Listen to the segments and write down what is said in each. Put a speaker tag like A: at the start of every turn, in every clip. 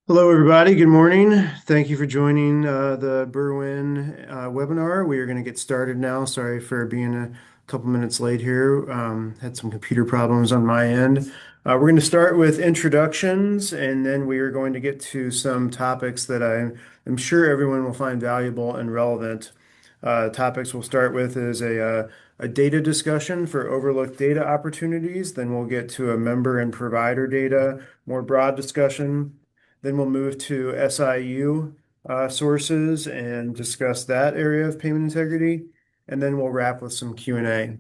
A: Hello, everybody. Good morning. Thank you for joining the Berwyn webinar. We are going to get started now. Sorry for being a couple minutes late here. Had some computer problems on my end. We're going to start with introductions, and then we are going to get to some topics that I'm sure everyone will find valuable and relevant. Topics we'll start with is a data discussion for overlooked data opportunities. Then we'll get to a member and provider data, more broad discussion. Then we'll move to SIU sources and discuss that area of payment integrity. And then we'll wrap with some Q&A.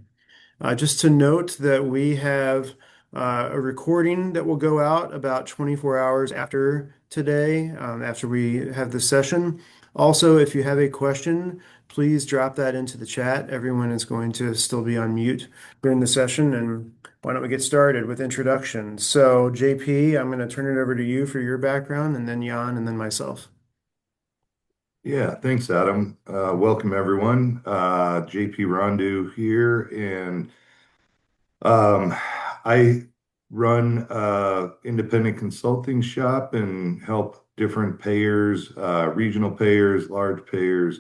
A: Just to note that we have a recording that will go out about 24 hours after today, after we have the session. Also, if you have a question, please drop that into the chat. Everyone is going to still be on mute during the session. And why don't we get started with introductions? So, JP, I'm going to turn it over to you for your background, and then Jan, and then myself.
B: Yeah, thanks, Adam. Welcome, everyone. JP Rondu here, and um, I run independent consulting shop and help different payers, regional payers, large payers,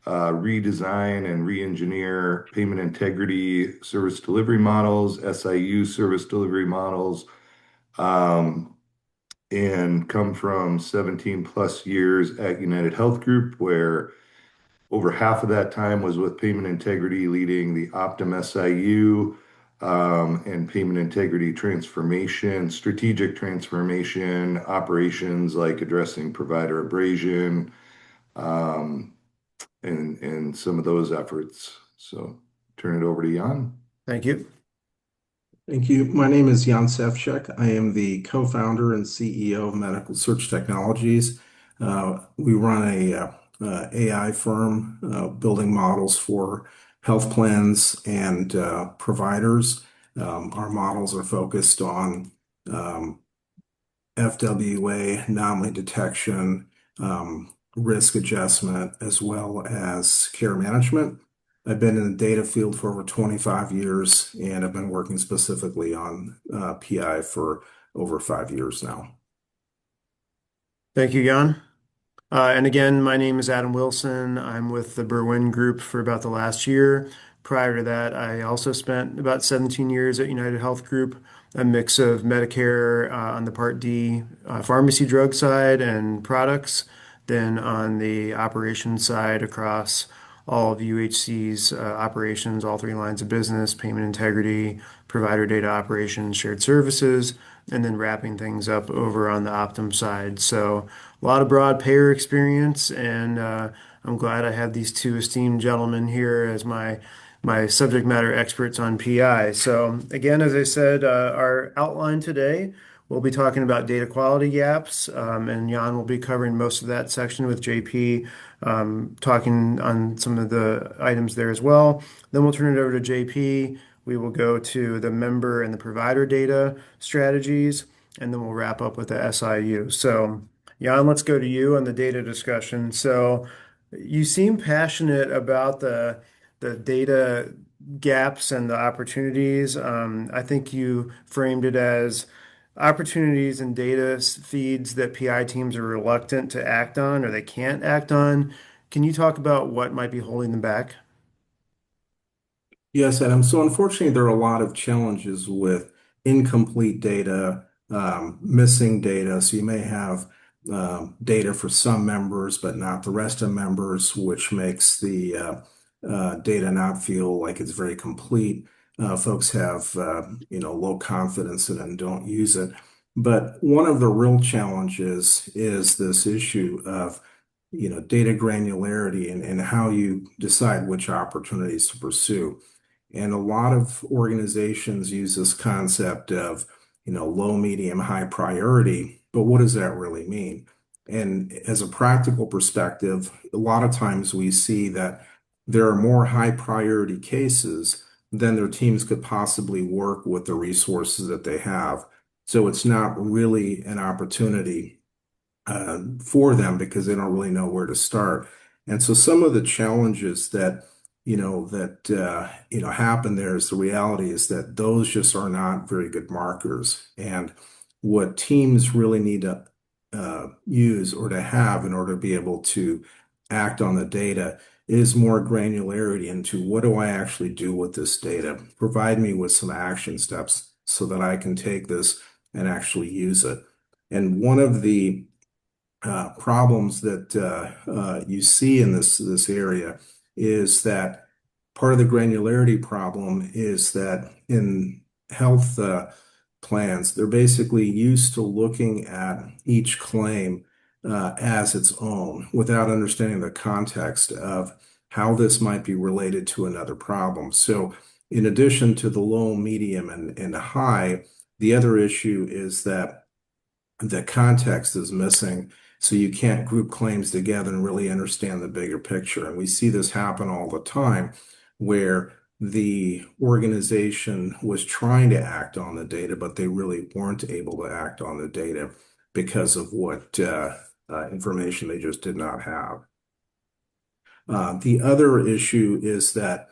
B: redesign and re-engineer payment integrity service delivery models, SIU service delivery models. Um, and come from 17 plus years at United Health Group, where over half of that time was with payment integrity, leading the Optum SIU and payment integrity transformation, strategic transformation, operations like addressing provider abrasion, um, and some of those efforts. So turn it over to Jan.
A: Thank you.
C: Thank you. My name is Jan Sevcek. I am the co-founder and CEO of Medical Search Technologies. We run a AI firm building models for health plans and providers. Our models are focused on um, FWA, anomaly detection, risk adjustment, as well as care management. I've been in the data field for over 25 years, and I've been working specifically on PI for over 5 years now.
A: Thank you, Jan. And again, my name is Adam Wilson. I'm with the Berwyn Group for about the last year. Prior to that, I also spent about 17 years at United Health Group, a mix of Medicare on the Part D pharmacy drug side and products, then on the operations side across all of UHC's operations, all three lines of business, payment integrity, provider data operations, shared services, and then wrapping things up over on the Optum side. So a lot of broad payer experience, and I'm glad I have these two esteemed gentlemen here as my subject matter experts on PI. So again, as I said, our outline today, we'll be talking about data quality gaps, and Jan will be covering most of that section with JP, talking on some of the items there as well. Then we'll turn it over to JP. We will go to the member and the provider data strategies, and then we'll wrap up with the SIU. So, Jan, let's go to you on the data discussion. So, you seem passionate about the data gaps and the opportunities. I think you framed it as opportunities and data feeds that PI teams are reluctant to act on or they can't act on. Can you talk about what might be holding them back?
C: Yes, Adam. So unfortunately, there are a lot of challenges with incomplete data, missing data. So you may have data for some members, but not the rest of members, which makes the data not feel like it's very complete. Folks have low confidence in it and don't use it. But one of the real challenges is this issue of data granularity and how you decide which opportunities to pursue. And a lot of organizations use this concept of, low, medium, high priority. But what does that really mean? And as a practical perspective, a lot of times we see that there are more high priority cases than their teams could possibly work with the resources that they have. So it's not really an opportunity for them because they don't really know where to start. And so some of the challenges that happen there is the reality is that those just are not very good markers. And what teams really need to use or to have in order to be able to act on the data is more granularity into what do I actually do with this data? Provide me with some action steps so that I can take this and actually use it. And one of the problems that you see in this area is that part of the granularity problem is that in health plans, they're basically used to looking at each claim as its own without understanding the context of how this might be related to another problem. So, in addition to the low, medium, and high, the other issue is that the context is missing. So you can't group claims together and really understand the bigger picture. And we see this happen all the time where the organization was trying to act on the data, but they really weren't able to act on the data because of what information they just did not have. The other issue is that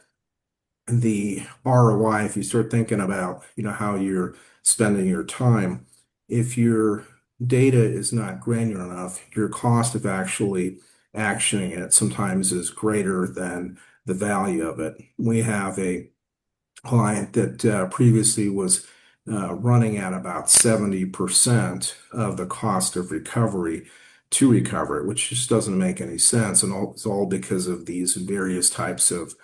C: the ROI, if you start thinking about, how you're spending your time, if your data is not granular enough, your cost of actually actioning it sometimes is greater than the value of it. We have a client that previously was running at about 70% of the cost of recovery to recover it, which just doesn't make any sense. And it's all because of these various types of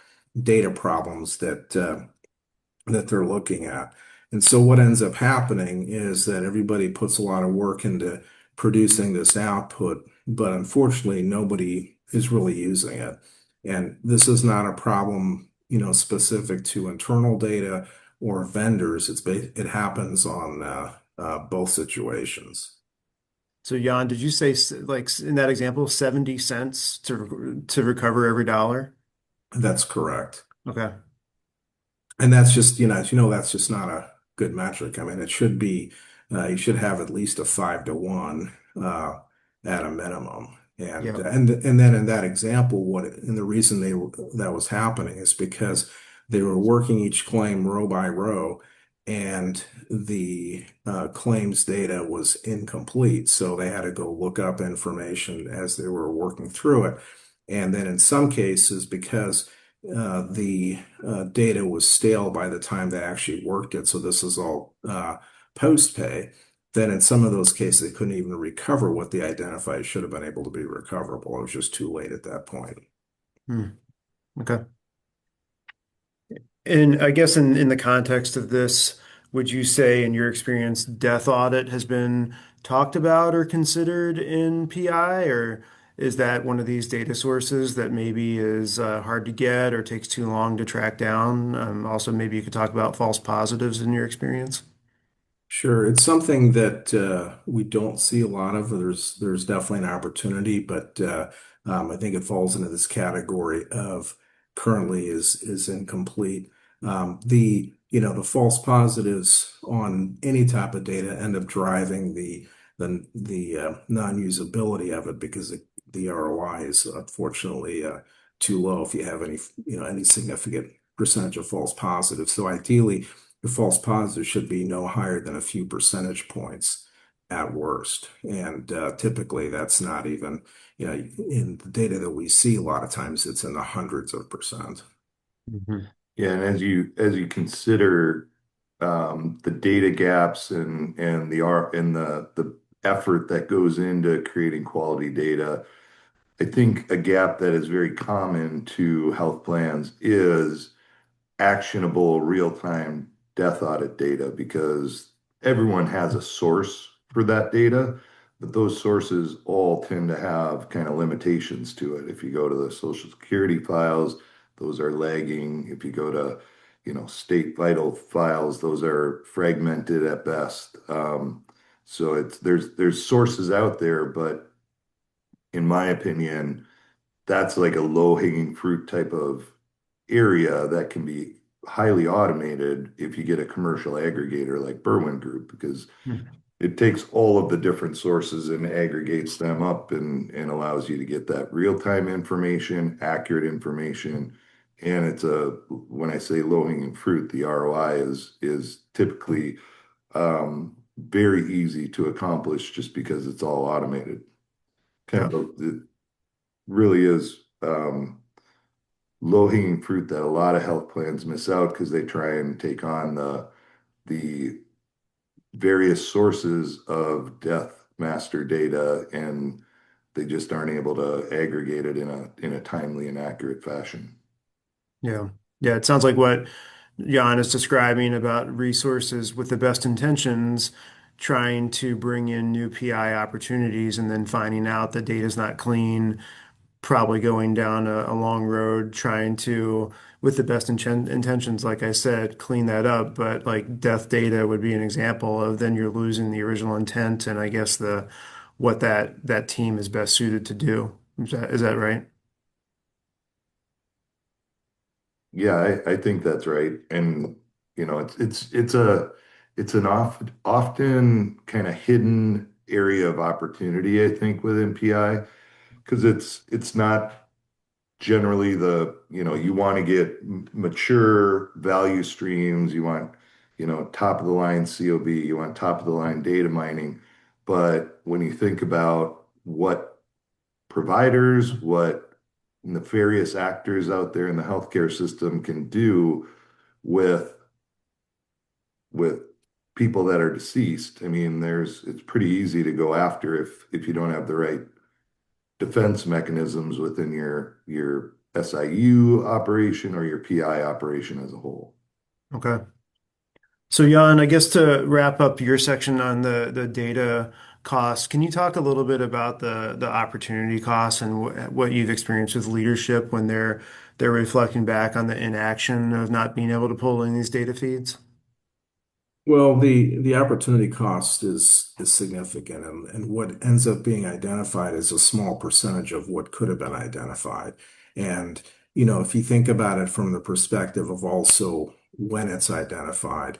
C: data problems that they're looking at. And so what ends up happening is that everybody puts a lot of work into producing this output, but unfortunately, nobody is really using it. And this is not a problem, specific to internal data or vendors. It happens on both situations.
A: So Jan, did you say like in that example, 70 cents to recover every dollar?
C: That's correct.
A: Okay.
C: And that's just, as you know, that's just not a good metric. I mean, it should be, you should have at least a 5 to 1 at a minimum. And,
A: Yeah.
C: and then in that example, and the reason that was happening is because they were working each claim row by row, and the claims data was incomplete. So they had to go look up information as they were working through it. And then in some cases, because the data was stale by the time they actually worked it. So this is all post pay. Then in some of those cases, they couldn't even recover what they identified should have been able to be recoverable. It was just too late at that point.
A: Hmm. Okay. And I guess in the context of this, would you say in your experience, death audit has been talked about or considered in PI, or is that one of these data sources that maybe is hard to get or takes too long to track down? Also, maybe you could talk about false positives in your experience.
C: Sure, it's something that we don't see a lot of. There's definitely an opportunity, but I think it falls into this category of currently is incomplete. The false positives on any type of data end up driving the non-usability of it because the ROI is unfortunately too low if you have any significant percentage of false positives. So ideally, your false positive should be no higher than a few percentage points at worst. And typically that's not even, in the data that we see, a lot of times it's in the hundreds of percent.
A: Mhm.
B: Yeah, and as you consider the data gaps and the effort that goes into creating quality data, I think a gap that is very common to health plans is actionable real-time death audit data because everyone has a source for that data, but those sources all tend to have kind of limitations to it. If you go to the Social Security files, those are lagging. If you go to, state vital files, those are fragmented at best. So there's sources out there, but in my opinion, that's like a low-hanging fruit type of area that can be highly automated if you get a commercial aggregator like Berwyn Group, because it takes all of the different sources and aggregates them up and allows you to get that real-time information, accurate information. And when I say low-hanging fruit, the ROI is typically very easy to accomplish just because it's all automated.
A: Yeah.
B: It really is low-hanging fruit that a lot of health plans miss out because they try and take on the various sources of death master data, and they just aren't able to aggregate it in a timely and accurate fashion.
A: Yeah. Yeah. It sounds like what Jan is describing about resources with the best intentions, trying to bring in new PI opportunities and then finding out the data's not clean, probably going down a long road trying to, with the best intentions, like I said, clean that up. But like death data would be an example of then you're losing the original intent and I guess the what that team is best suited to do. Is that right?
B: Yeah, I think that's right. And it's an often kind of hidden area of opportunity, I think, within PI, because it's not generally you want to get mature value streams, you want, top of the line COB, you want top of the line data mining. But when you think about what providers, what nefarious actors out there in the healthcare system can do with with people that are deceased, I mean, it's pretty easy to go after if you don't have the right defense mechanisms within your SIU operation or your PI operation as a whole.
A: Okay. So Jan, I guess to wrap up your section on the data costs, can you talk a little bit about the opportunity costs and what you've experienced with leadership when they're reflecting back on the inaction of not being able to pull in these data feeds?
C: Well, the opportunity cost is significant, and what ends up being identified is a small percentage of what could have been identified. And if you think about it from the perspective of also when it's identified,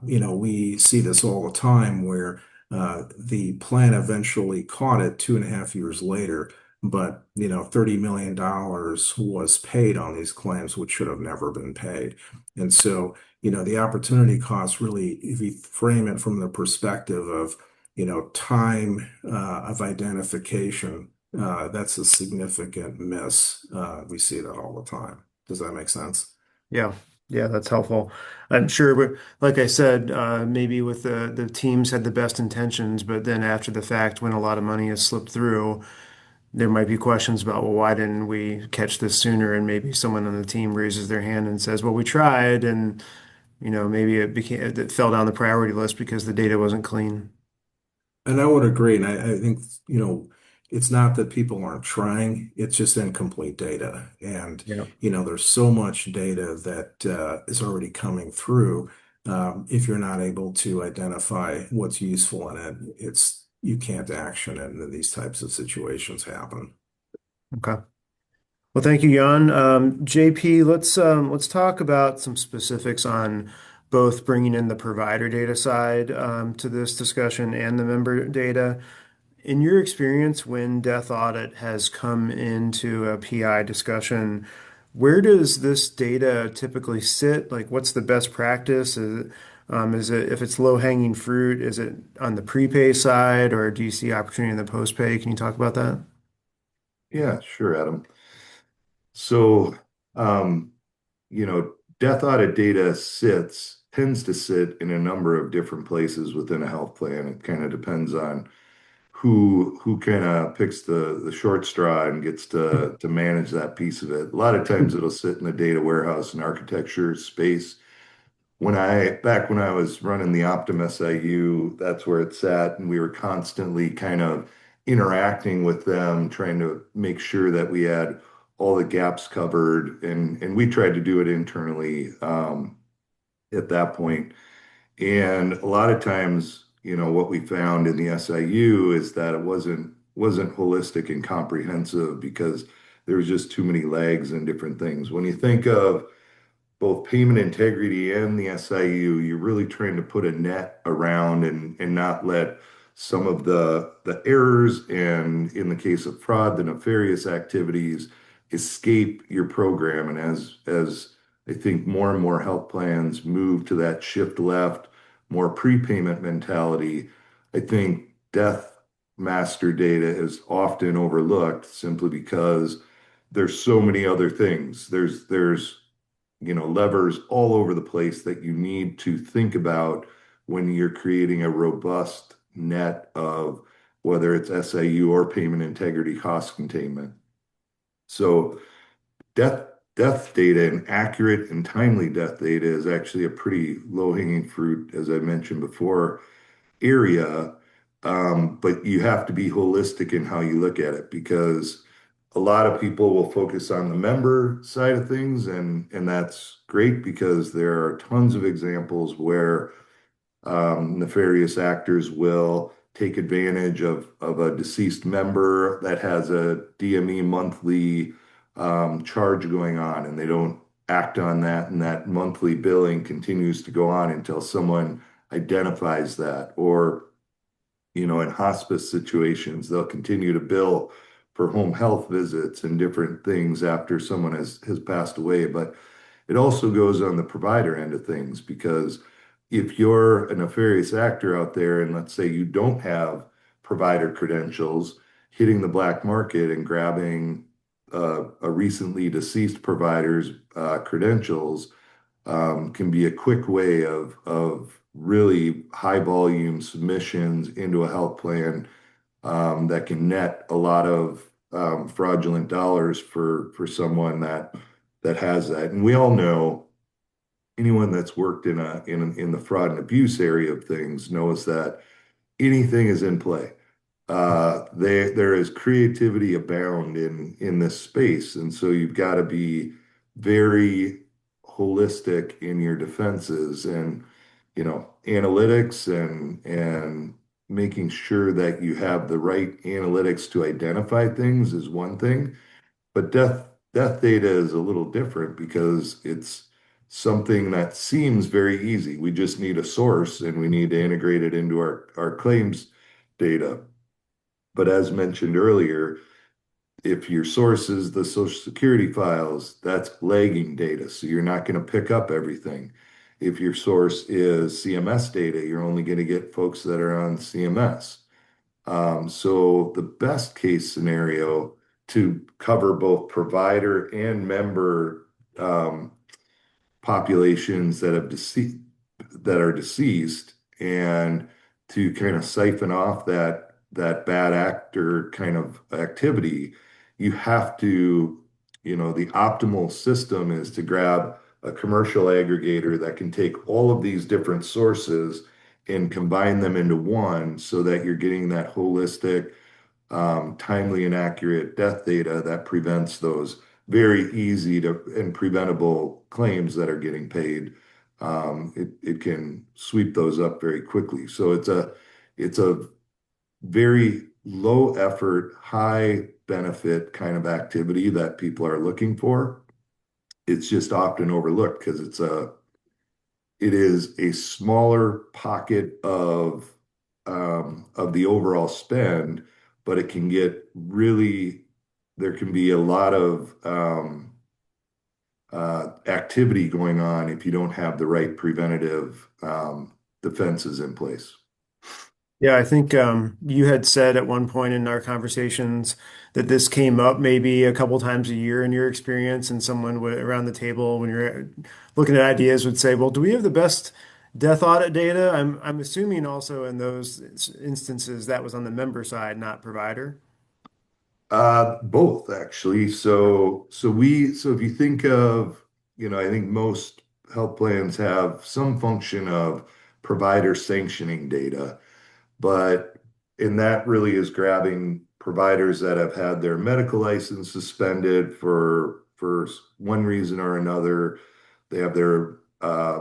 C: we see this all the time where the plan eventually caught it 2.5 years later, but $30 million was paid on these claims, which should have never been paid. And so the opportunity cost really, if you frame it from the perspective of, time of identification, that's a significant miss. We see that all the time. Does that make sense?
A: Yeah, yeah, that's helpful. I'm sure, but like I said, maybe with the teams had the best intentions, but then after the fact, when a lot of money has slipped through, there might be questions about, well, why didn't we catch this sooner? And maybe someone on the team raises their hand and says, well, we tried, and maybe it fell down the priority list because the data wasn't clean.
C: And I would agree. And I think, it's not that people aren't trying, it's just incomplete data. And,
A: Yeah.
C: there's so much data that is already coming through. If you're not able to identify what's useful in it, you can't action it, and then these types of situations happen.
A: Okay. Well, thank you, Jan. JP, let's talk about some specifics on both bringing in the provider data side to this discussion and the member data. In your experience, when death audit has come into a PI discussion, where does this data typically sit? Like, what's the best practice? Is it if it's low-hanging fruit, is it on the prepay side, or do you see opportunity in the post-pay? Can you talk about that?
B: Yeah, sure, Adam. So, um, death audit data tends to sit in a number of different places within a health plan. It kind of depends on who kind of picks the short straw and gets to manage that piece of it. A lot of times it'll sit in the data warehouse and architecture space. Back when I was running the Optum SIU, that's where it sat, and we were constantly kind of interacting with them, trying to make sure that we had all the gaps covered, and we tried to do it internally at that point. And a lot of times, what we found in the SIU is that it wasn't holistic and comprehensive because there was just too many legs and different things. When you think of both payment integrity and the SIU, you're really trying to put a net around and not let some of the errors and in the case of fraud, the nefarious activities escape your program. And as I think more and more health plans move to that shift left, more prepayment mentality, I think death master data is often overlooked simply because there's so many other things. There's levers all over the place that you need to think about when you're creating a robust net of whether it's SIU or payment integrity cost containment. So death death data and accurate and timely death data is actually a pretty low-hanging fruit, as I mentioned before, area. But you have to be holistic in how you look at it because a lot of people will focus on the member side of things, and that's great because there are tons of examples where nefarious actors will take advantage of a deceased member that has a DME monthly charge going on, and they don't act on that, and that monthly billing continues to go on until someone identifies that. Or, in hospice situations, they'll continue to bill for home health visits and different things after someone has passed away. But it also goes on the provider end of things because if you're a nefarious actor out there and let's say you don't have provider credentials, hitting the black market and grabbing a recently deceased provider's credentials can be a quick way of really high volume submissions into a health plan that can net a lot of fraudulent dollars for someone that has that. And we all know anyone that's worked in the fraud and abuse area of things knows that anything is in play. There is creativity abound in this space, and so you've got to be very holistic in your defenses and analytics and making sure that you have the right analytics to identify things is one thing, but death data is a little different because it's something that seems very easy. We just need a source and we need to integrate it into our claims data. But as mentioned earlier, if your source is the Social Security files, that's lagging data. So you're not going to pick up everything. If your source is CMS data, you're only going to get folks that are on CMS. So the best case scenario to cover both provider and member populations that are deceased and to kind of siphon off that bad actor kind of activity, you have to, the optimal system is to grab a commercial aggregator that can take all of these different sources and combine them into one so that you're getting that holistic timely and accurate death data that prevents those very easy to and preventable claims that are getting paid. It can sweep those up very quickly. So it's a very low effort, high benefit kind of activity that people are looking for. It's just often overlooked because it is a smaller pocket of the overall spend, but it can get really, there can be a lot of activity going on if you don't have the right preventative defenses in place.
A: Yeah, I think you had said at one point in our conversations that this came up maybe a couple times a year in your experience, and someone would, around the table when you're looking at ideas would say, "Well, do we have the best death audit data?" I'm assuming also in those instances that was on the member side, not provider.
B: Both actually. So if you think of, I think most health plans have some function of provider sanctioning data. But and that really is grabbing providers that have had their medical license suspended for one reason or another. They have their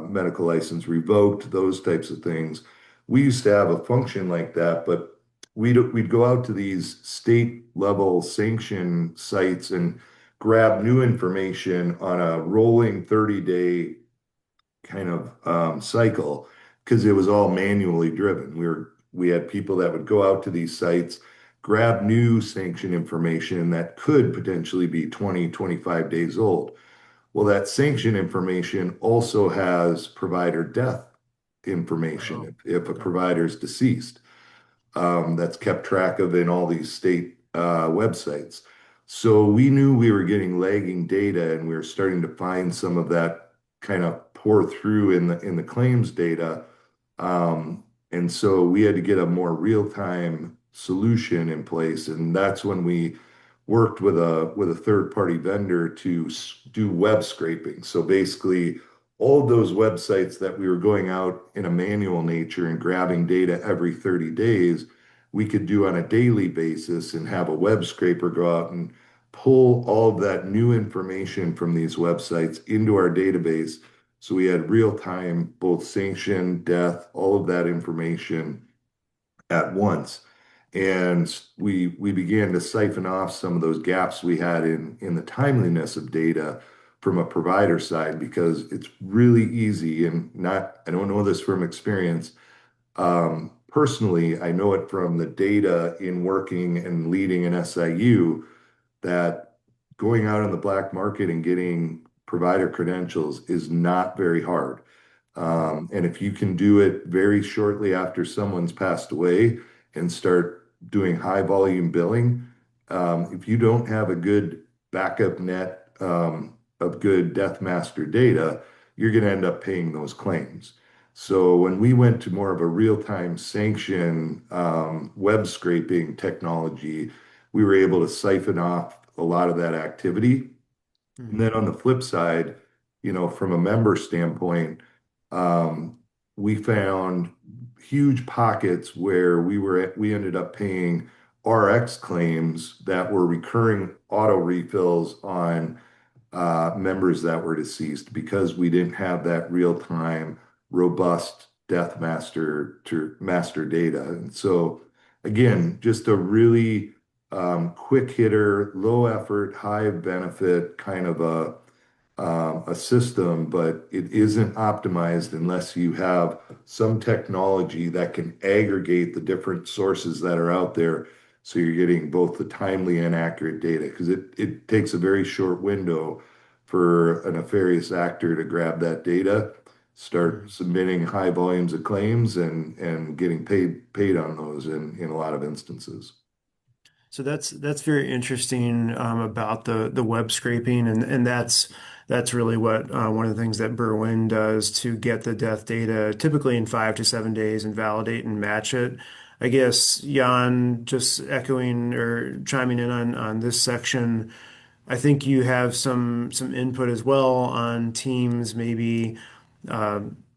B: medical license revoked, those types of things. We used to have a function like that, but we'd go out to these state level sanction sites and grab new information on a rolling 30-day kind of cycle because it was all manually driven. We had people that would go out to these sites, grab new sanction information that could potentially be 20, 25 days old. Well, that sanction information also has provider death information
A: Wow.
B: if a
A: Okay.
B: provider is deceased. That's kept track of in all these state websites. So we knew we were getting lagging data, and we were starting to find some of that kind of pour through in the claims data. And so we had to get a more real-time solution in place, and that's when we worked with a third-party vendor to do web scraping. So basically, all of those websites that we were going out in a manual nature and grabbing data every 30 days, we could do on a daily basis and have a web scraper go out and pull all of that new information from these websites into our database. So we had real time, both sanction, death, all of that information at once. And we began to siphon off some of those gaps we had in the timeliness of data from a provider side because it's really easy and not, I don't know this from experience. Personally, I know it from the data in working and leading an SIU that going out on the black market and getting provider credentials is not very hard.
A: Mhm.
B: And if you can do it very shortly after someone's passed away and start doing high volume billing, if you don't have a good backup net of good Death Master data, you're going to end up paying those claims. So when we went to more of a real-time sanction web scraping technology, we were able to siphon off a lot of that activity. And then
A: Mhm.
B: on the flip side, from a member standpoint, um, we found huge pockets where we ended up paying RX claims that were recurring auto refills on members that were deceased because we didn't have that real-time, robust death master data. And so, again, just a really quick hitter, low effort, high benefit kind of a system, but it isn't optimized unless you have some technology that can aggregate the different sources that are out there. So you're getting both the timely and accurate data because it takes a very short window for a nefarious actor to grab that data, start
A: Mhm.
B: submitting high volumes of claims and getting paid on those in a lot of instances.
A: So that's very interesting about the web scraping, and that's really what one of the things that Berwyn does to get the death data, typically in 5 to 7 days, and validate and match it. I guess Jan, just echoing or chiming in on this section, I think you have some input as well on teams maybe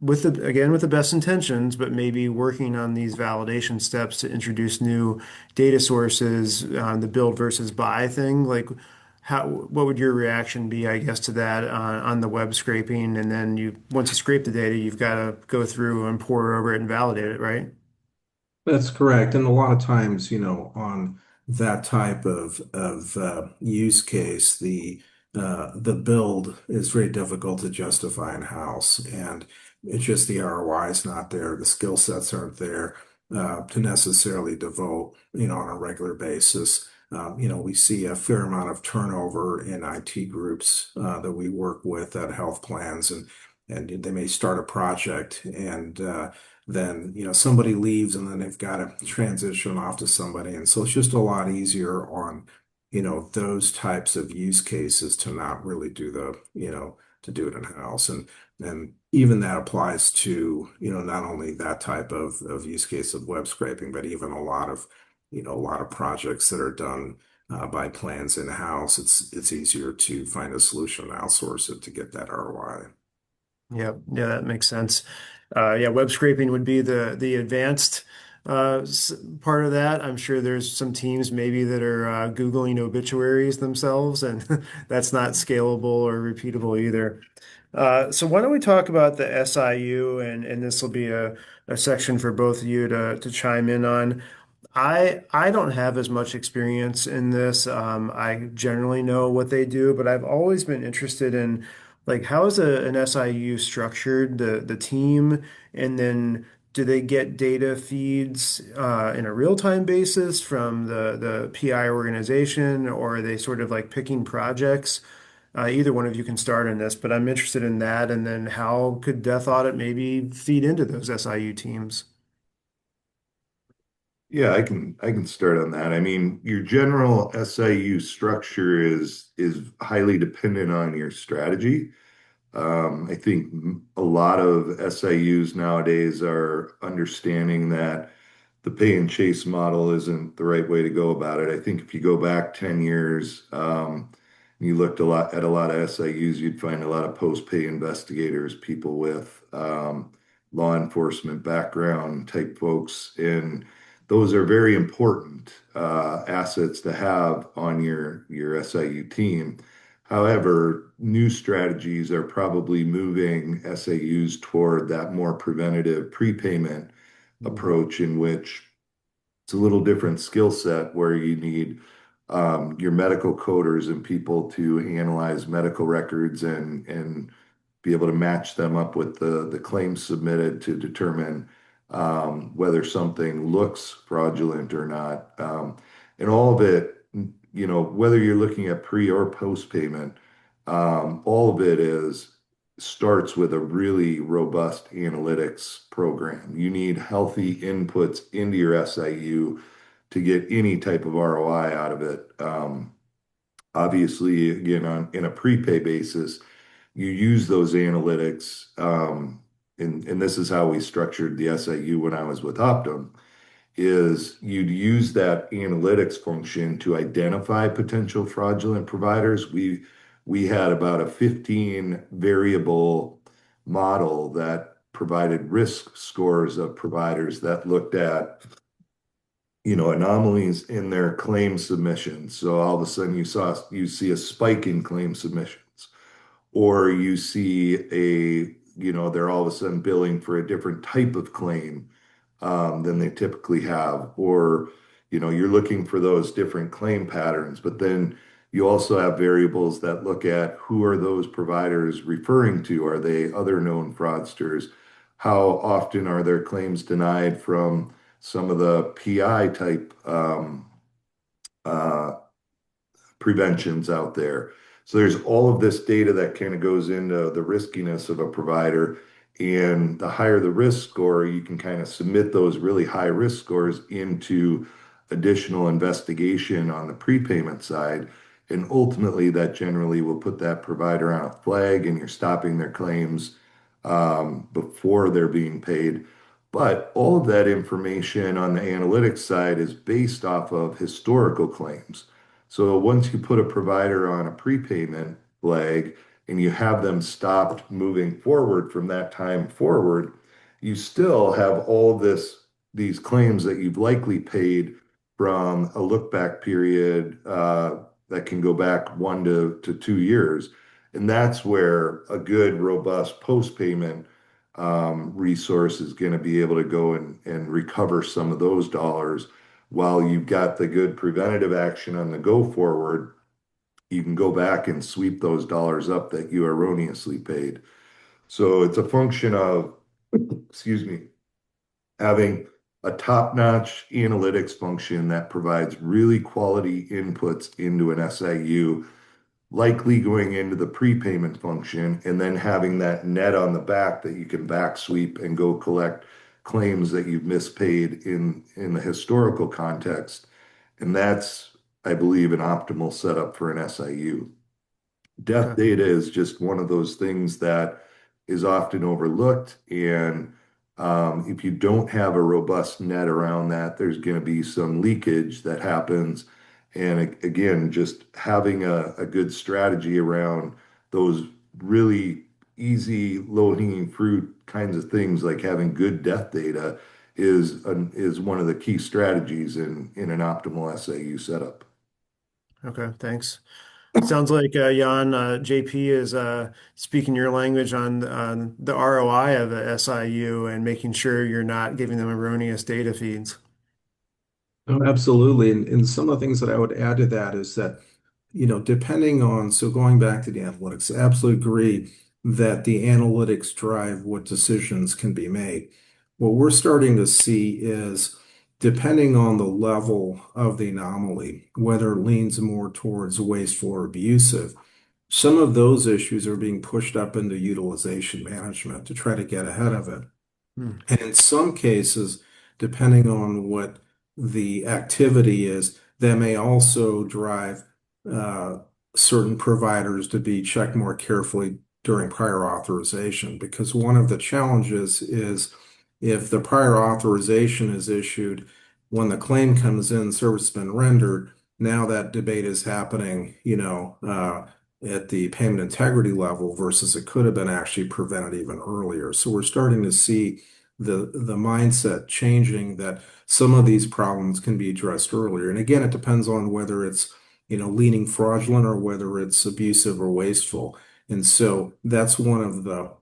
A: with the again with the best intentions, but maybe working on these validation steps to introduce new data sources, the build versus buy thing. Like, what would your reaction be, I guess, to that on the web scraping? And then once you scrape the data, you've got to go through and pour over it and validate it, right?
C: That's correct. And a lot of times, on that type of use case, the build is very difficult to justify in-house, and it's just the ROI is not there. The skill sets aren't there to necessarily devote, on a regular basis. We see a fair amount of turnover in IT groups that we work with at health plans, and they may start a project and then somebody leaves and then they've got to transition off to somebody, and so it's just a lot easier on those types of use cases to not really do to do it in-house, and even that applies to not only that type of use case of web scraping, but even a lot of projects that are done by plans in-house. It's easier to find a solution and outsource it to get that ROI.
A: Yeah, yeah, that makes sense. Yeah, web scraping would be the advanced part of that. I'm sure there's some teams maybe that are Googling obituaries themselves, and that's not scalable or repeatable either. So why don't we talk about the SIU, and this will be a section for both of you to chime in on. I don't have as much experience in this. I generally know what they do, but I've always been interested in like how is an SIU structured, the team, and then do they get data feeds in a real-time basis from the PI organization, or are they sort of like picking projects? Either one of you can start in this, but I'm interested in that. And then how could death audit maybe feed into those SIU teams?
B: Yeah, I can start on that. I mean, your general SIU structure is highly dependent on your strategy. I think a lot of SIUs nowadays are understanding that the pay and chase model isn't the right way to go about it. I think if you go back 10 years, and you looked a lot at a lot of SIUs, you'd find a lot of post-pay investigators, people with law enforcement background type folks, and those are very important assets to have on your SIU team. However, new strategies are probably moving SAUs toward that more preventative prepayment
A: Mhm.
B: approach, in which it's a little different skill set where you need your medical coders and people to analyze medical records and be able to match them up with the claims submitted to determine whether something looks fraudulent or not. And all of it, whether you're looking at pre or post payment, all of it is starts with a really robust analytics program. You need healthy inputs into your SIU to get any type of ROI out of it. Obviously, again, in a prepay basis, you use those analytics, and this is how we structured the SIU when I was with Optum, is you'd use that analytics function to identify potential fraudulent providers. We had about a 15 variable model that provided risk scores of providers that looked at anomalies in their claim submissions. So all of a sudden you see a spike in claim submissions, or you see they're all of a sudden billing for a different type of claim than they typically have, or you're looking for those different claim patterns. But then you also have variables that look at who are those providers referring to? Are they other known fraudsters? How often are their claims denied from some of the PI type uh, preventions out there? So there's all of this data that kind of goes into the riskiness of a provider. And the higher the risk score, you can kind of submit those really high risk scores into additional investigation on the prepayment side. And ultimately, that generally will put that provider on a flag, and you're stopping their claims before they're being paid. But all of that information on the analytics side is based off of historical claims. So once you put a provider on a prepayment flag and you have them stopped moving forward from that time forward, you still have all these claims that you've likely paid from a look back period that can go back 1 to 2 years. And that's where a good, robust post payment resource is going to be able to go and recover some of those dollars. While you've got the good preventative action on the go forward, you can go back and sweep those dollars up that you erroneously paid. So it's a function of, excuse me, having a top-notch analytics function that provides really quality inputs into an SIU, likely going into the prepayment function, and then having that net on the back that you can back sweep and go collect claims that you've mispaid in the historical context. And that's, I believe, an optimal setup for an SIU. Death
A: Okay.
B: data is just one of those things that is often overlooked. And if you don't have a robust net around that, there's going to be some leakage that happens. And again, just having a good strategy around those really easy, low-hanging fruit kinds of things, like having good death data, is one of the key strategies in an optimal SAU setup.
A: Okay. Thanks. Sounds like Jan, JP is speaking your language on the ROI of the SIU and making sure you're not giving them erroneous data feeds.
C: Oh, absolutely. And some of the things that I would add to that is that, depending on, so going back to the analytics, I absolutely agree that the analytics drive what decisions can be made. What we're starting to see is, depending on the level of the anomaly, whether it leans more towards wasteful or abusive, Some of those issues are being pushed up into utilization management to try to get ahead of it.
A: Hmm.
C: And in some cases, depending on what the activity is, that may also drive uh, certain providers to be checked more carefully during prior authorization. Because one of the challenges is if the prior authorization is issued when the claim comes in, service has been rendered, now that debate is happening, at the payment integrity level versus it could have been actually prevented even earlier. So we're starting to see the mindset changing that some of these problems can be addressed earlier. And again, it depends on whether it's, leaning fraudulent or whether it's abusive or wasteful. And so that's one of the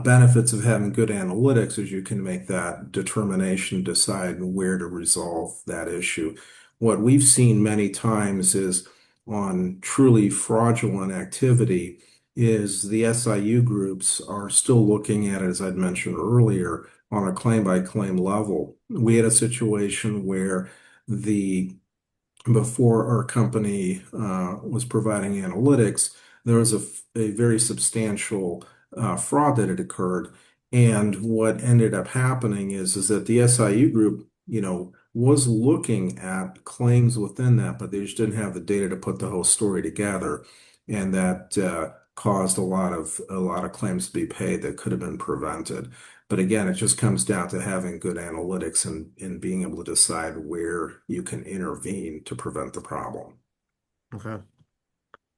C: benefits of having good analytics is you can make that determination, decide where to resolve that issue. What we've seen many times is on truly fraudulent activity is the SIU groups are still looking at it, as I'd mentioned earlier, on a claim by claim level. We had a situation where the before our company was providing analytics, there was a very substantial fraud that had occurred. And what ended up happening is that the SIU group, was looking at claims within that, but they just didn't have the data to put the whole story together. And that caused a lot of claims to be paid that could have been prevented. But again, it just comes down to having good analytics and being able to decide where you can intervene to prevent the problem.
A: Okay.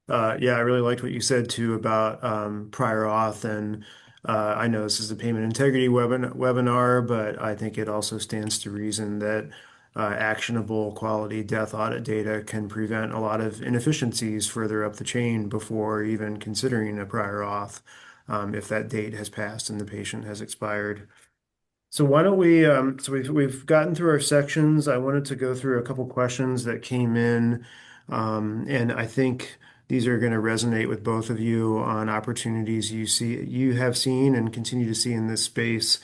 A: Yeah, I really liked what you said too about prior auth, and I know this is a payment integrity webinar, but I think it also stands to reason that actionable quality death audit data can prevent a lot of inefficiencies further up the chain before even considering a prior auth, if that date has passed and the patient has expired. So why don't we, so we've gotten through our sections. I wanted to go through a couple questions that came in. And I think these are going to resonate with both of you on opportunities you have seen and continue to see in this space.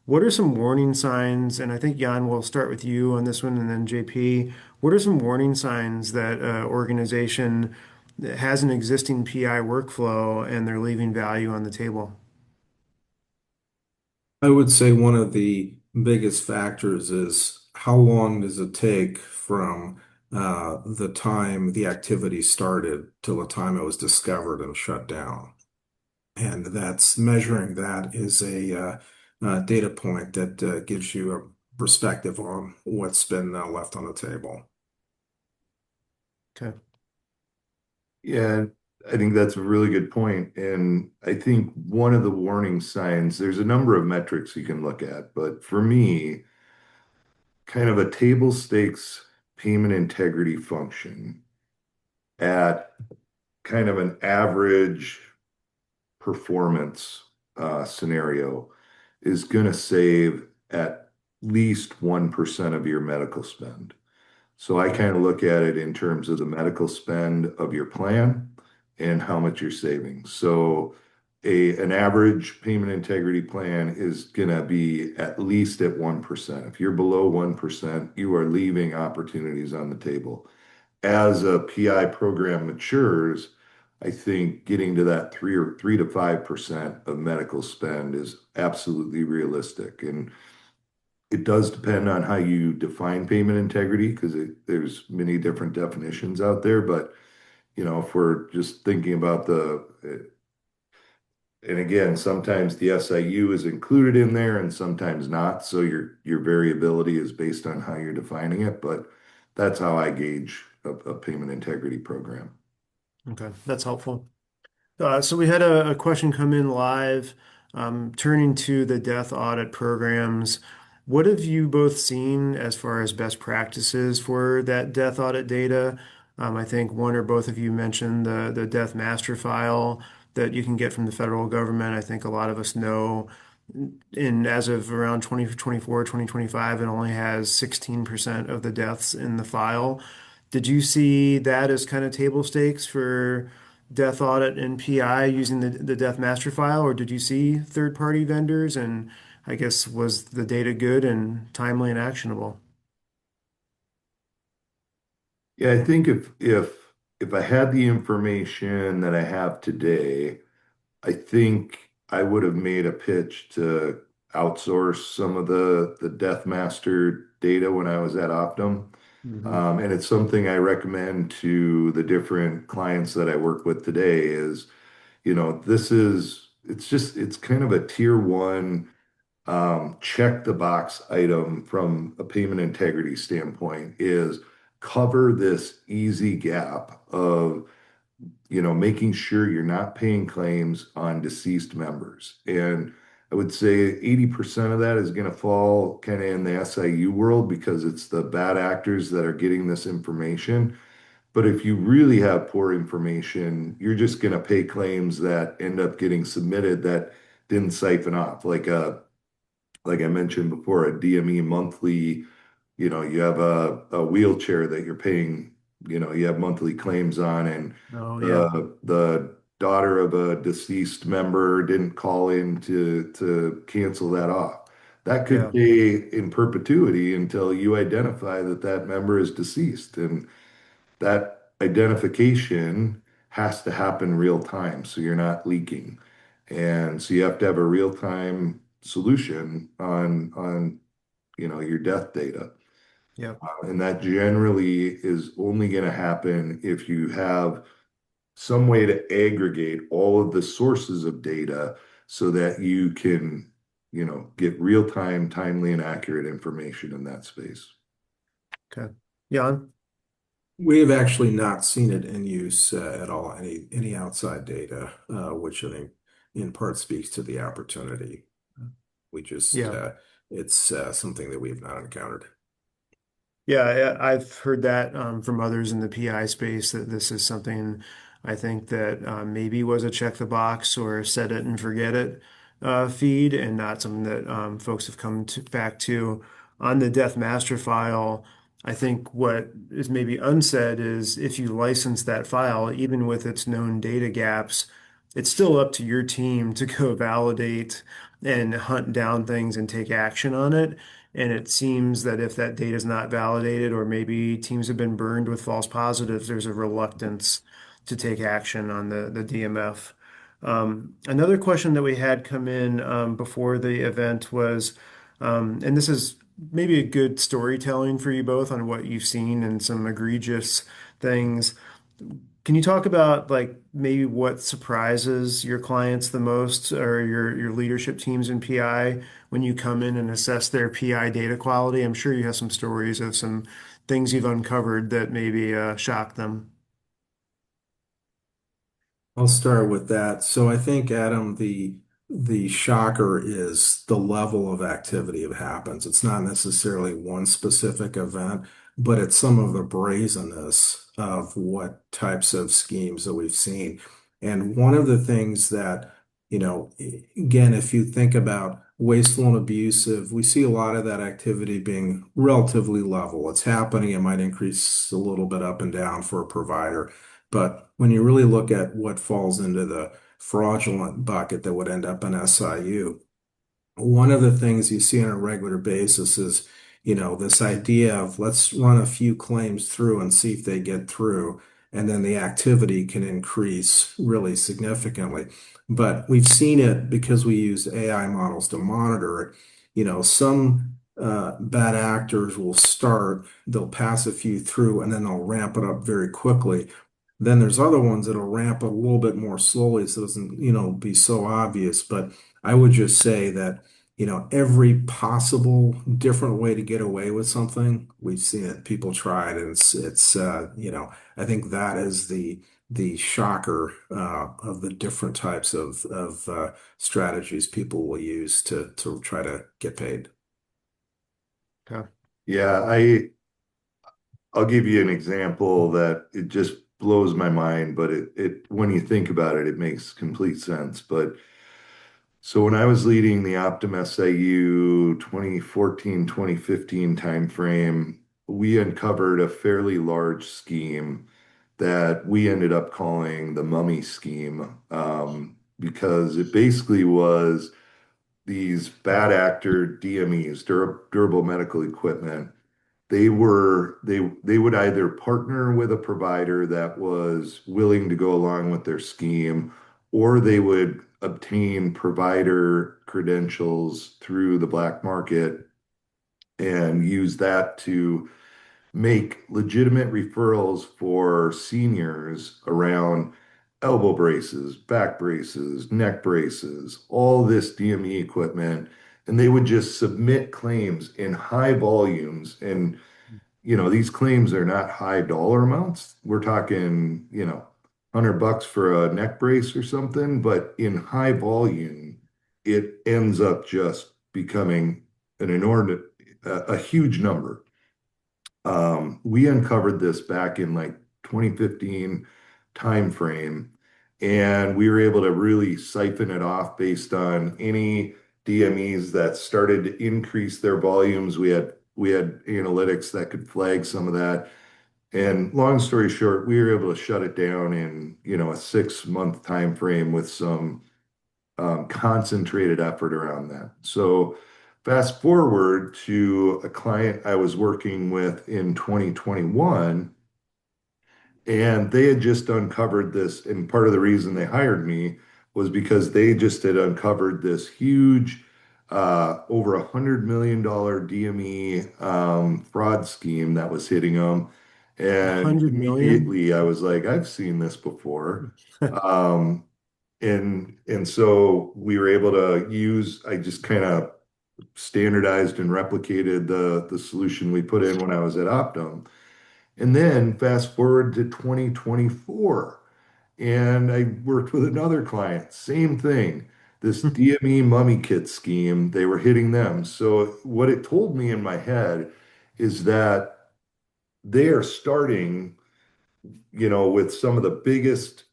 A: What are some warning signs? And I think Jan, we'll start with you on this one, and then JP. What are some warning signs that organization has an existing PI workflow and they're leaving value on the table?
C: I would say one of the biggest factors is how long does it take from the time the activity started till the time it was discovered and shut down. And that's measuring that is a data point that gives you a perspective on what's been left on the table.
A: Okay.
B: Yeah, I think that's a really good point. And I think one of the warning signs, there's a number of metrics you can look at, but for me, kind of a table stakes payment integrity function at kind of an average performance scenario is going to save at least 1% of your medical spend. So I
A: Okay.
B: kind of look at it in terms of the medical spend of your plan and how much you're saving. So an average payment integrity plan is going to be at least at 1%. If you're below 1%, you are leaving opportunities on the table. As a PI program matures, I think getting to that 3 to 5% of medical spend is absolutely realistic. And it does depend on how you define payment integrity because there's many different definitions out there. But if we're just thinking about and again, sometimes the SIU is included in there and sometimes not. So your variability is based on how you're defining it. But that's how I gauge a payment integrity program.
A: Okay. That's helpful. So we had a question come in live, turning to the death audit programs. What have you both seen as far as best practices for that death audit data? I think one or both of you mentioned the death master file that you can get from the federal government. I think a lot of us know in as of around 2024, 2025, it only has 16% of the deaths in the file. Did you see that as kind of table stakes for death audit and PI using the death master file, or did you see third-party vendors? And I guess was the data good and timely and actionable?
B: Yeah, I think if if I had the information that I have today, I think I would have made a pitch to outsource some of the Death Master data when I was at Optum.
A: Hmm.
B: And it's something I recommend to the different clients that I work with today is, it's kind of a tier one check the box item from a payment integrity standpoint is cover this easy gap of making sure you're not paying claims on deceased members. And I would say 80% of that is going to fall kind of in the SIU world because it's the bad actors that are getting this information. But if you really have poor information, you're just going to pay claims that end up getting submitted that didn't siphon off, like I mentioned before, a DME monthly, you have a wheelchair that you're paying, you have monthly claims on, and
A: Oh, yeah.
B: the daughter of a deceased member didn't call in to cancel that off. That could
A: Yeah.
B: stay in perpetuity until you identify that that member is deceased, and that identification has to happen real time, so you're not leaking. And so you have to have a real time solution on your death data.
A: Yeah.
B: And that generally is only going to happen if you have some way to aggregate all of the sources of data so that you can, get real time, timely, and accurate information in that space.
A: Okay. Jan?
C: We have actually not seen it in use at all, any outside data, which I think in part speaks to the opportunity. We just
A: Yeah.
C: it's something that we have not encountered.
A: Yeah, I've heard that from others in the PI space that this is something I think that maybe was a check the box or set it and forget it feed, and not something that folks have come back to. On the Death Master file, I think what is maybe unsaid is if you license that file, even with its known data gaps, it's still up to your team to go validate and hunt down things and take action on it. And it seems that if that data is not validated, or maybe teams have been burned with false positives, there's a reluctance to take action on the DMF. Another question that we had come in before the event was, and this is maybe a good storytelling for you both on what you've seen and some egregious things. Can you talk about like maybe what surprises your clients the most or your leadership teams in PI when you come in and assess their PI data quality? I'm sure you have some stories of some things you've uncovered that maybe shocked them.
C: I'll start with that. So I think, Adam, the shocker is the level of activity that happens. It's not necessarily one specific event, but it's some of the brazenness of what types of schemes that we've seen. And one of the things that, again, if you think about wasteful and abusive, we see a lot of that activity being relatively level. It's happening. It might increase a little bit up and down for a provider. But when you really look at what falls into the fraudulent bucket that would end up in SIU, one of the things you see on a regular basis is, this idea of let's run a few claims through and see if they get through, and then the activity can increase really significantly. But we've seen it because we use AI models to monitor it. Some bad actors will start, they'll pass a few through, and then they'll ramp it up very quickly. Then there's other ones that'll ramp it a little bit more slowly so it doesn't, be so obvious. But I would just say that every possible different way to get away with something, we've seen it. People try it, and I think that is the shocker of the different types of strategies people will use to try to get paid.
A: Okay.
B: Yeah, I'll give you an example that it just blows my mind, but it when you think about it, it makes complete sense. But so when I was leading the Optum SIU 2014, 2015 timeframe, we uncovered a fairly large scheme that we ended up calling the mummy scheme, because it basically was these bad actor DMEs, durable medical equipment, they would either partner with a provider that was willing to go along with their scheme, or they would obtain provider credentials through the black market and use that to make legitimate referrals for seniors around elbow braces, back braces, neck braces, all this DME equipment. And they would just submit claims in high volumes. And, these claims are not high dollar amounts. We're talking, $100 for a neck brace or something, but in high volume, it ends up just becoming an inordinate, a huge number. We uncovered this back in like 2015 timeframe, and we were able to really siphon it off based on any DMEs that started to increase their volumes. We had analytics that could flag some of that. And long story short, we were able to shut it down in, a 6 month time frame with some concentrated effort around that. So fast forward to a client I was working with in 2021, and they had just uncovered this. And part of the reason they hired me was because they just had uncovered this huge, over $100 million DME fraud scheme that was hitting them. And
A: 100 million?
B: immediately I was like, I've seen this before. Um, and so we were able to I just kind of standardized and replicated the solution we put in when I was at Optum. And then fast forward to 2024, and I worked with another client, same thing. This DME mummy kit scheme, they were hitting them. So what it told me in my head is that they are starting, with some of the biggest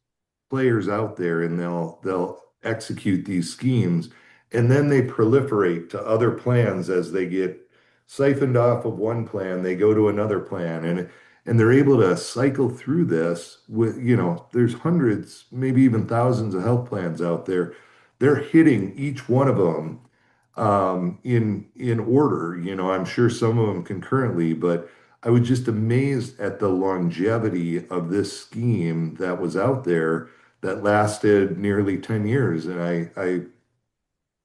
B: players out there, and they'll execute these schemes, and then they proliferate to other plans. As they get siphoned off of one plan, they go to another plan, and they're able to cycle through this with, there's hundreds, maybe even thousands of health plans out there. They're hitting each one of them in order. I'm sure some of them concurrently, but I was just amazed at the longevity of this scheme that was out there that lasted nearly 10 years. And I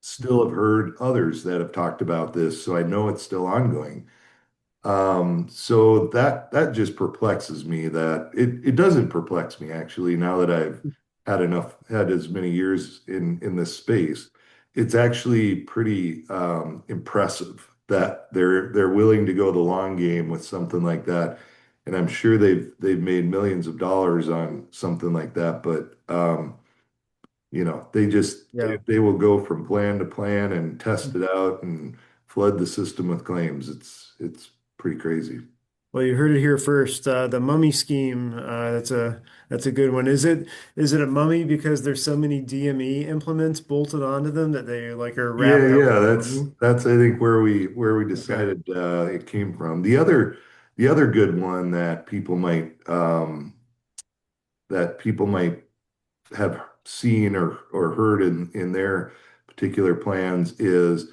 B: still have heard others that have talked about this, so I know it's still ongoing. So that just perplexes me. That it doesn't perplex me actually, now that I've had as many years in this space. It's actually pretty impressive that they're willing to go the long game with something like that. And I'm sure they've made millions of dollars on something like that, but they just
A: Yeah.
B: they will go from plan to plan and test it out and flood the system with claims. It's pretty crazy.
A: Well, you heard it here first. The mummy scheme. That's a good one. Is it a mummy because there's so many DME implements bolted onto them that they like are
B: Yeah,
A: wrapped up
B: yeah,
A: like a
B: that's
A: mummy?
B: that's I think where we
A: Okay.
B: decided it came from. The other good one that people might have seen or heard in their particular plans is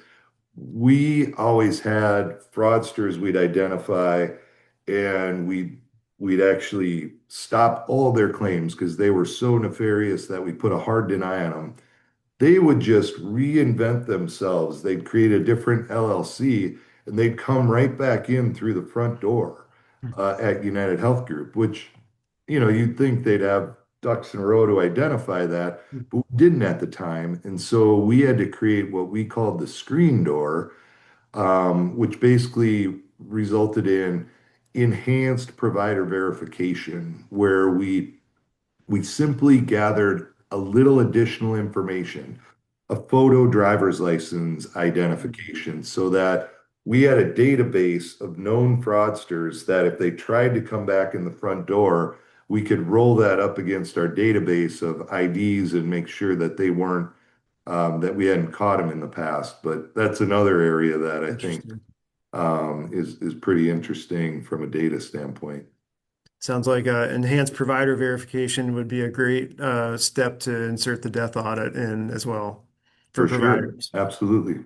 B: we always had fraudsters we'd identify, and we'd actually stop all their claims because they were so nefarious that we put a hard deny on them. They would just reinvent themselves. They'd create a different LLC, and they'd come right back in through the front door at United Health Group, which, you'd think they'd have ducks in a row to identify that, but we didn't at the time. And so we had to create what we called the screen door, which basically resulted in enhanced provider verification, where we simply gathered a little additional information, a photo driver's license identification, so that we had a database of known fraudsters that if they tried to come back in the front door, we could roll that up against our database of IDs and make sure that they weren't, that we hadn't caught them in the past. But that's another area that I think
A: Interesting.
B: is pretty interesting from a data standpoint.
A: Sounds like enhanced provider verification would be a great step to insert the death audit in as well for
B: For sure.
A: providers.
B: Absolutely.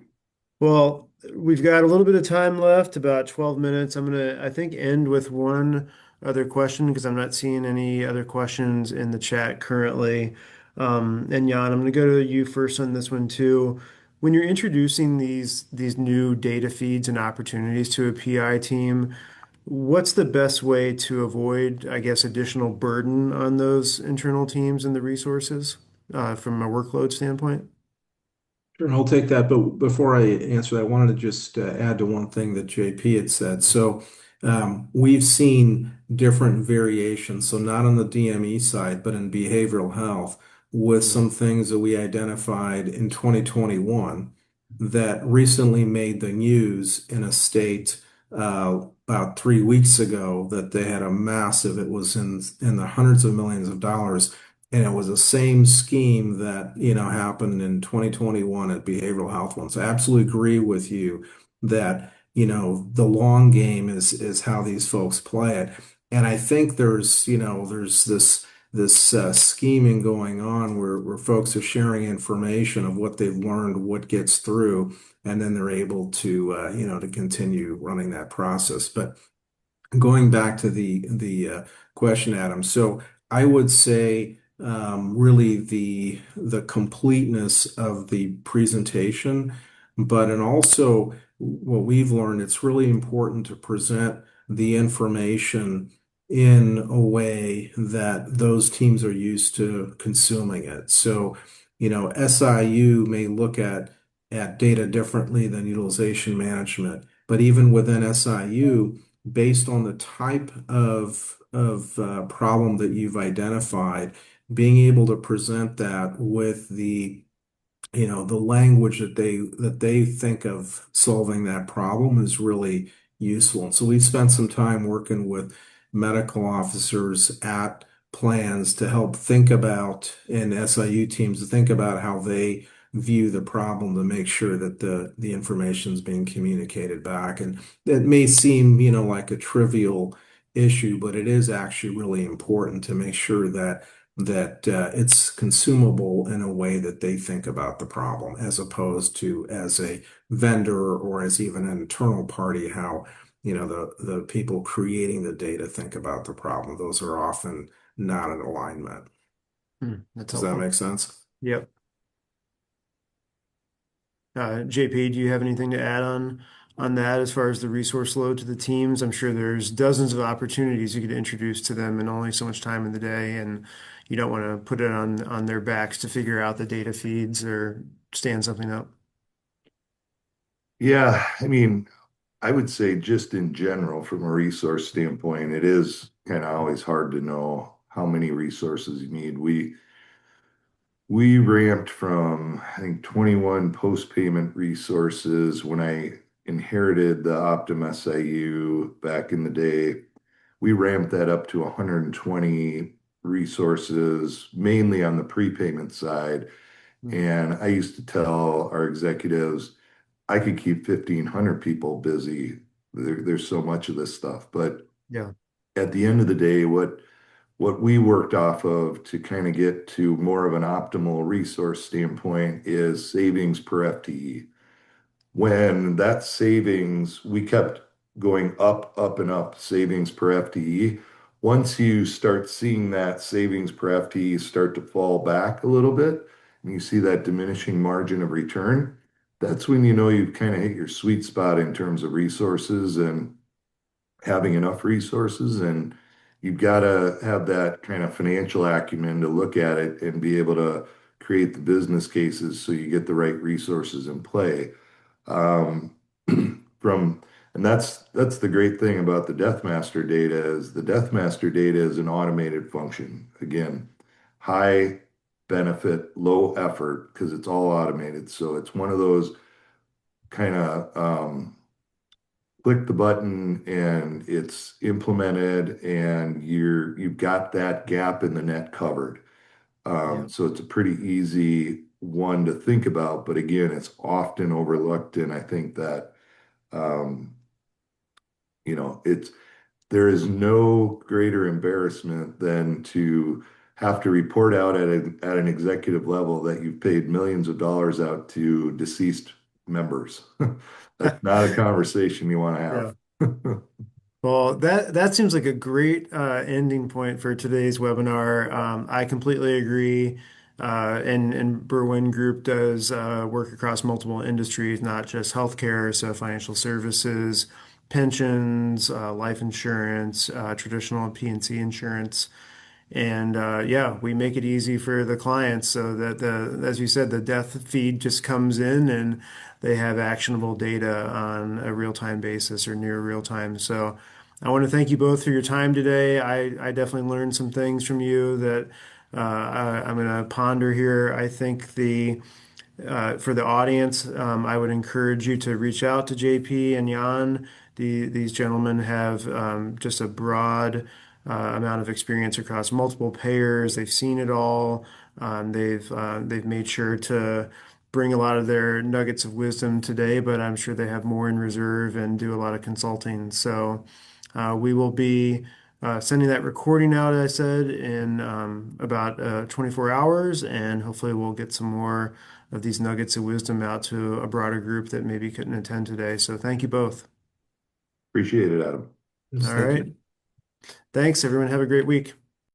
A: Well, we've got a little bit of time left, about 12 minutes. I'm gonna, I think, end with one other question because I'm not seeing any other questions in the chat currently. And Jan, I'm gonna go to you first on this one too. When you're introducing these new data feeds and opportunities to a PI team, what's the best way to avoid, I guess, additional burden on those internal teams and the resources from a workload standpoint?
C: Sure, I'll take that. But before I answer that, I wanted to just add to one thing that JP had said. So we've seen different variations. So not on the DME side, but in behavioral health, with
A: Mm,
C: some things that we identified in 2021 that recently made the news in a state about 3 weeks ago that they had a massive, it was in the hundreds of millions of dollars, and it was the same scheme that, happened in 2021 at behavioral health ones. I absolutely agree with you that, the long game is how these folks play it. And I think there's this scheming going on where folks are sharing information of what they've learned, what gets through, and then they're able to, to continue running that process. But going back to the question, Adam. So I would say really the completeness of the presentation, but and also what we've learned, it's really important to present the information in a way that those teams are used to consuming it. So, SIU may look at data differently than utilization management, but even within SIU, based on the type of problem that you've identified, being able to present that with the language that they think of solving that problem is really useful. And so we've spent some time working with medical officers at plans to help think about, and SIU teams to think about how they view the problem to make sure that the information is being communicated back. And it may seem, like a trivial issue, but it is actually really important to make sure that it's consumable in a way that they think about the problem, as opposed to as a vendor or as even an internal party, how the people creating the data think about the problem. Those are often not in alignment.
A: that's
C: Does that
A: helpful.
C: make sense?
A: Yep. JP, do you have anything to add on that as far as the resource load to the teams? I'm sure there's dozens of opportunities you could introduce to them in only so much time in the day, and you don't want to put it on their backs to figure out the data feeds or stand something up.
B: Yeah, I mean, I would say just in general, from a resource standpoint, it is kind of always hard to know how many resources you need. We ramped from, I think, 21 post-payment resources when I inherited the Optum SIU back in the day. We ramped that up to 120 resources, mainly on the prepayment side.
A: Mm,
B: And I used to tell our executives I could keep 1,500 people busy. There's so much of this stuff. But
A: yeah,
B: at the end of the day, what we worked off of to kind of get to more of an optimal resource standpoint is savings per FTE. When that savings, we kept going up, up, and up, savings per FTE. Once you start seeing that savings per FTE start to fall back a little bit, and you see that diminishing margin of return, that's when you know you've kind of hit your sweet spot in terms of resources and having enough resources. And you've got to have that kind of financial acumen to look at it and be able to create the business cases so you get the right resources in play. Um, from and that's the great thing about the Deathmaster data is the Deathmaster data is an automated function. Again, high benefit, low effort because it's all automated. So it's one of those kind of click the button and it's implemented and you've got that gap in the net covered.
A: yeah.
B: So it's a pretty easy one to think about, but again, it's often overlooked. And I think that um, it's there is no greater embarrassment than to have to report out at an executive level that you've paid millions of dollars out to deceased members. That's not a conversation you want to
A: Yeah.
B: have.
A: Well, that seems like a great ending point for today's webinar. I completely agree. And Berwyn Group does work across multiple industries, not just healthcare, so financial services, pensions, life insurance, traditional P&C insurance. And yeah, we make it easy for the clients so that as you said, the death feed just comes in and they have actionable data on a real-time basis or near real time. So I want to thank you both for your time today. I definitely learned some things from you that I'm going to ponder here. I think for the audience, I would encourage you to reach out to JP and Jan. These gentlemen have just a broad amount of experience across multiple payers. They've seen it all. They've made sure to bring a lot of their nuggets of wisdom today, but I'm sure they have more in reserve and do a lot of consulting. So we will be sending that recording out, I said, in about 24 hours, and hopefully we'll get some more of these nuggets of wisdom out to a broader group that maybe couldn't attend today. So thank you both.
B: Appreciate it, Adam.
C: Yes,
A: All
C: thank
A: right.
C: you.
A: Thanks, everyone. Have a great week.